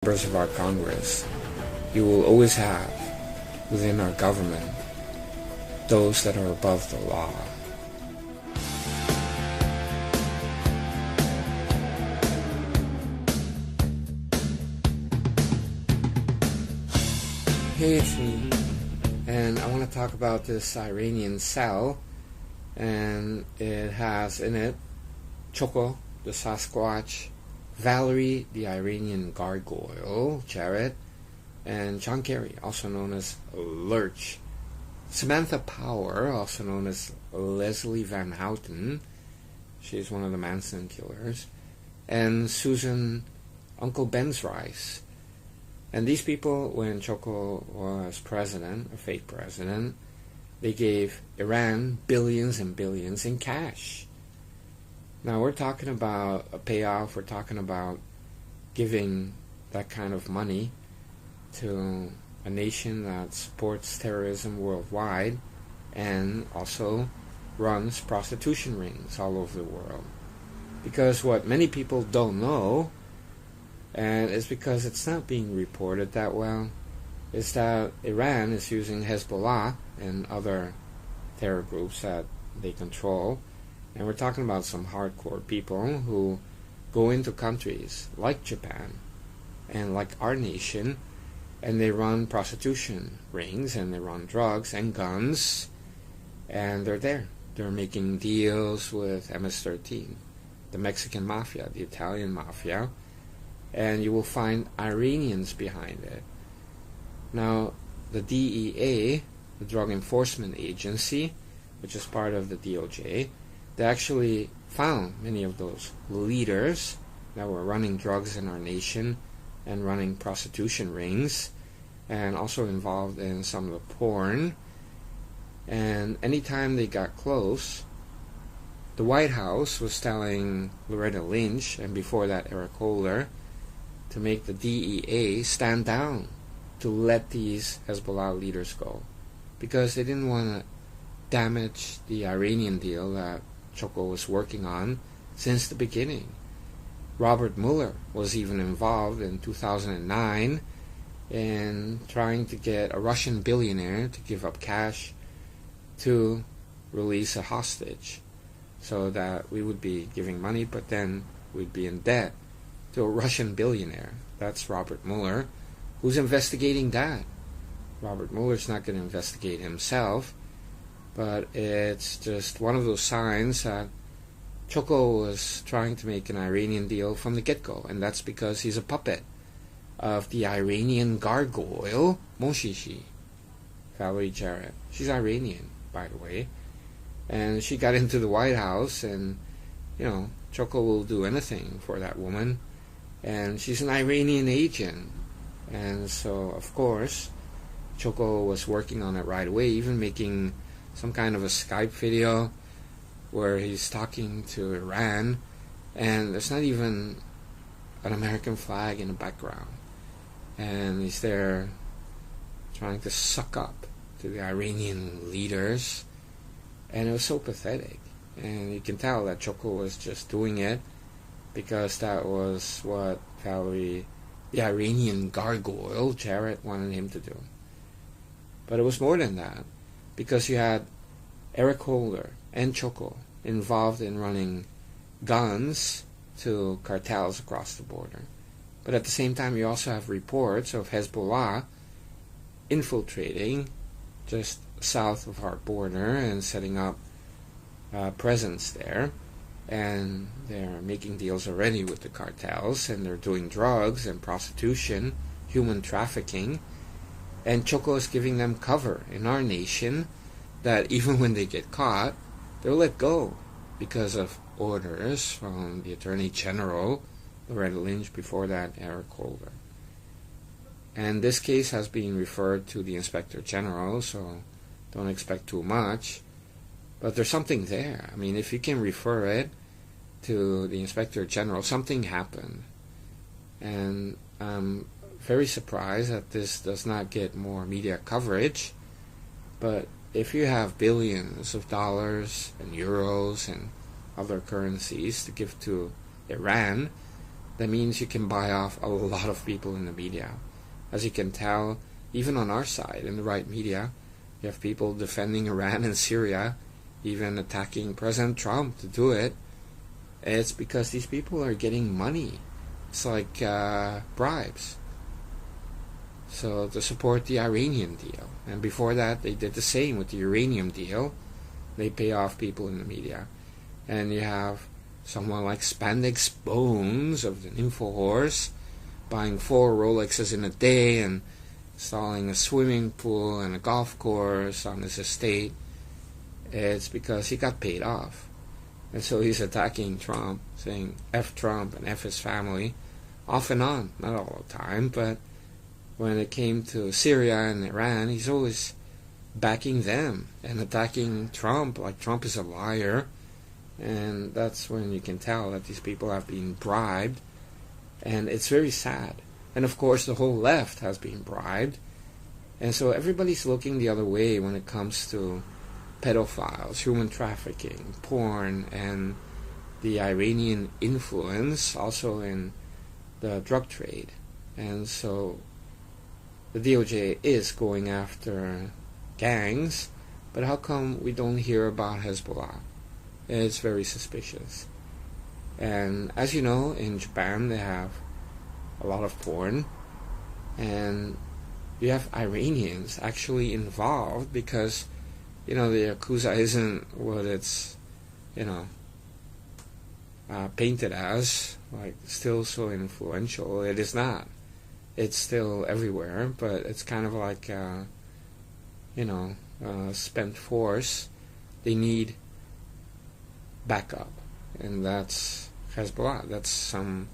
members of our Congress, you will always have within our government those that are above the law. Hey, it's me, and I want to talk about this Iranian cell, and it has in it Choco, the Sasquatch, Valerie, the Iranian gargoyle, Jared, and John Kerry, also known as Lurch, Samantha Power, also known as Leslie Van Houten, she's one of the Manson killers, and Susan Uncle Ben's Rice. And these people, when Choco was president, a fake president, they gave Iran billions and billions in cash. Now we're talking about a payoff, we're talking about giving that kind of money to a nation that supports terrorism worldwide and also runs prostitution rings all over the world. Because what many people don't know, and it's because it's not being reported that well, is that Iran is using Hizbollah and other terror groups that they control. And we're talking about some hardcore people who go into countries like Japan and like our nation, and they run prostitution rings and they run drugs and guns, and they're there. They're making deals with MS-13, the Mexican Mafia, the Italian Mafia, and you will find Iranians behind it. Now, the DEA, the Drug Enforcement Agency, which is part of the DOJ, they actually found many of those leaders that were running drugs in our nation and running prostitution rings and also involved in some of the porn. And anytime they got close, the White House was telling Loretta Lynch, and before that Eric Holder, to make the DEA stand down to let these Hezbollah leaders go, because they didn't want to damage the Iranian deal that Choco was working on since the beginning. Robert Mueller was even involved in 2009 in trying to get a Russian billionaire to give up cash to release a hostage so that we would be giving money, but then we'd be in debt to a Russian billionaire. That's Robert Mueller, who's investigating that. Robert Mueller's not going to investigate himself, but it's just one of those signs that Choco was trying to make an Iranian deal from the get-go, and that's because he's a puppet of the Iranian gargoyle, Moshishi, Valerie Jarrett. She's Iranian, by the way, and she got into the White House, and, you know, Choco will do anything for that woman, and she's an Iranian agent, and so, of course, Choco was working on it right away, even making some kind of a Skype video where he's talking to Iran, and there's not even an American flag in the background, and he's there trying to suck up to the Iranian leaders, and it was so pathetic. And you can tell that Choco was just doing it because that was what Valerie, the Iranian gargoyle, Jarrett, wanted him to do. But it was more than that, because you had Eric Holder and Choco involved in running guns to cartels across the border. But at the same time, you also have reports of Hezbollah infiltrating just south of our border and setting up presence there. And they're making deals already with the cartels, and they're doing drugs and prostitution, human trafficking. And Choco is giving them cover in our nation that even when they get caught, they'll let go because of orders from the Attorney General, Loretta Lynch, before that Eric Holder. And this case has been referred to the Inspector General, so don't expect too much. But there's something there. I mean, if you can refer it to the Inspector General, something happened. And I'm very surprised that this does not get more media coverage. But if you have billions of dollars and euros and other currencies to give to Iran, that means you can buy off a lot of people in the media. As you can tell, even on our side, in the right media, you have people defending Iran and Syria, even attacking President Trump to do it. It's because these people are getting money. It's like bribes. So to support the Iranian deal. And before that, they did the same with the uranium deal. They pay off people in the media. And you have someone like Spandex Bones of the InfoHorse buying 4 Rolexes in a day and installing a swimming pool and a golf course on his estate. It's because he got paid off. And so he's attacking Trump, saying F Trump and F his family, off and on, not all the time, but when it came to Syria and Iran, he's always backing them and attacking Trump, like Trump is a liar. And that's when you can tell that these people have been bribed, and it's very sad. And of course the whole left has been bribed, and so everybody's looking the other way when it comes to pedophiles, human trafficking, porn, and the Iranian influence also in the drug trade. And so the DOJ is going after gangs, but how come we don't hear about Hezbollah? It's very suspicious. And as you know, in Japan they have a lot of porn, and you have Iranians actually involved because, the Yakuza isn't what it's, painted as, like still so influential. It is not. It's still everywhere, but it's kind of like, spent force. They need backup, and that's Hezbollah. That's some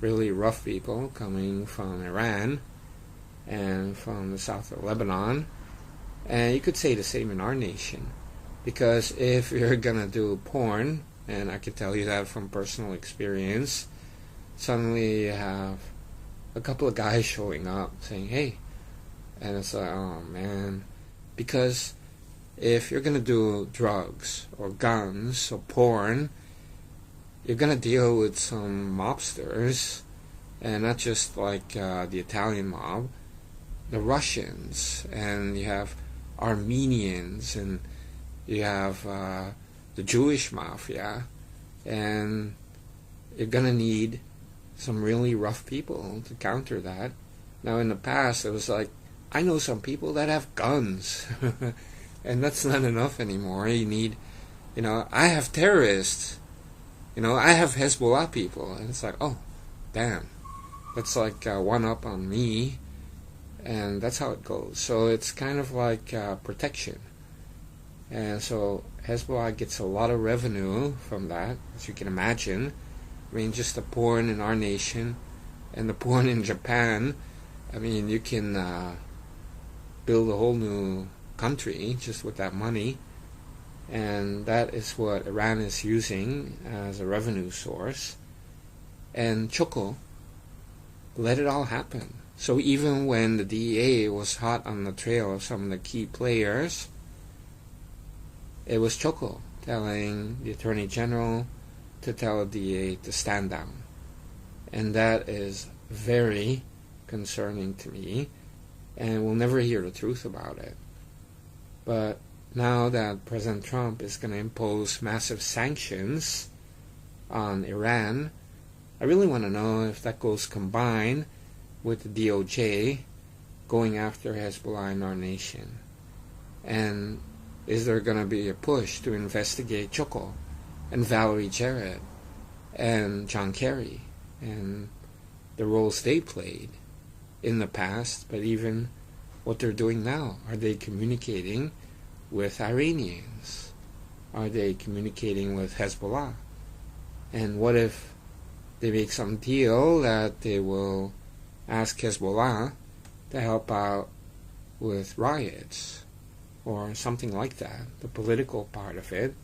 really rough people coming from Iran and from the south of Lebanon. And you could say the same in our nation, because if you're gonna do porn, and I can tell you that from personal experience, suddenly you have a couple of guys showing up saying, hey, and it's like, oh man, because if you're gonna do drugs or guns or porn, you're gonna deal with some mobsters, and not just like the Italian mob, the Russians, and you have Armenians, and you have the Jewish mafia, and you're gonna need some really rough people to counter that. Now in the past it was like, I know some people that have guns and that's not enough anymore. You need, I have terrorists, I have Hezbollah people, and it's like, oh damn, that's like one up on me. And that's how it goes. So it's kind of like protection. And so Hezbollah gets a lot of revenue from that, as you can imagine. I mean, just the porn in our nation and the porn in Japan, I mean, you can build a whole new country just with that money. And that is what Iran is using as a revenue source. And Choco let it all happen. So even when the DEA was hot on the trail of some of the key players, it was Choco telling the Attorney General to tell the DEA to stand down. And that is very concerning to me, and we'll never hear the truth about it. But now that President Trump is going to impose massive sanctions on Iran, I really want to know if that goes combined with the DOJ going after Hezbollah in our nation. And is there going to be a push to investigate Choco and Valerie Jarrett and John Kerry and the roles they played in the past, but even what they're doing now? Are they communicating with Iranians? Are they communicating with Hezbollah? And what if they make some deal that they will ask Hezbollah to help out with riots or something like that, the political part of it,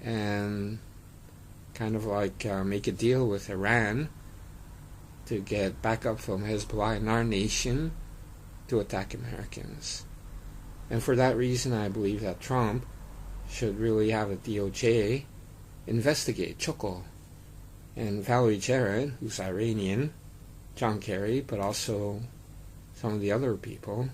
and kind of like make a deal with Iran to get backup from Hezbollah in our nation to attack Americans. And for that reason, I believe that Trump should really have the DOJ investigate Choco and Valerie Jarrett, who's Iranian, John Kerry, but also some of the other people.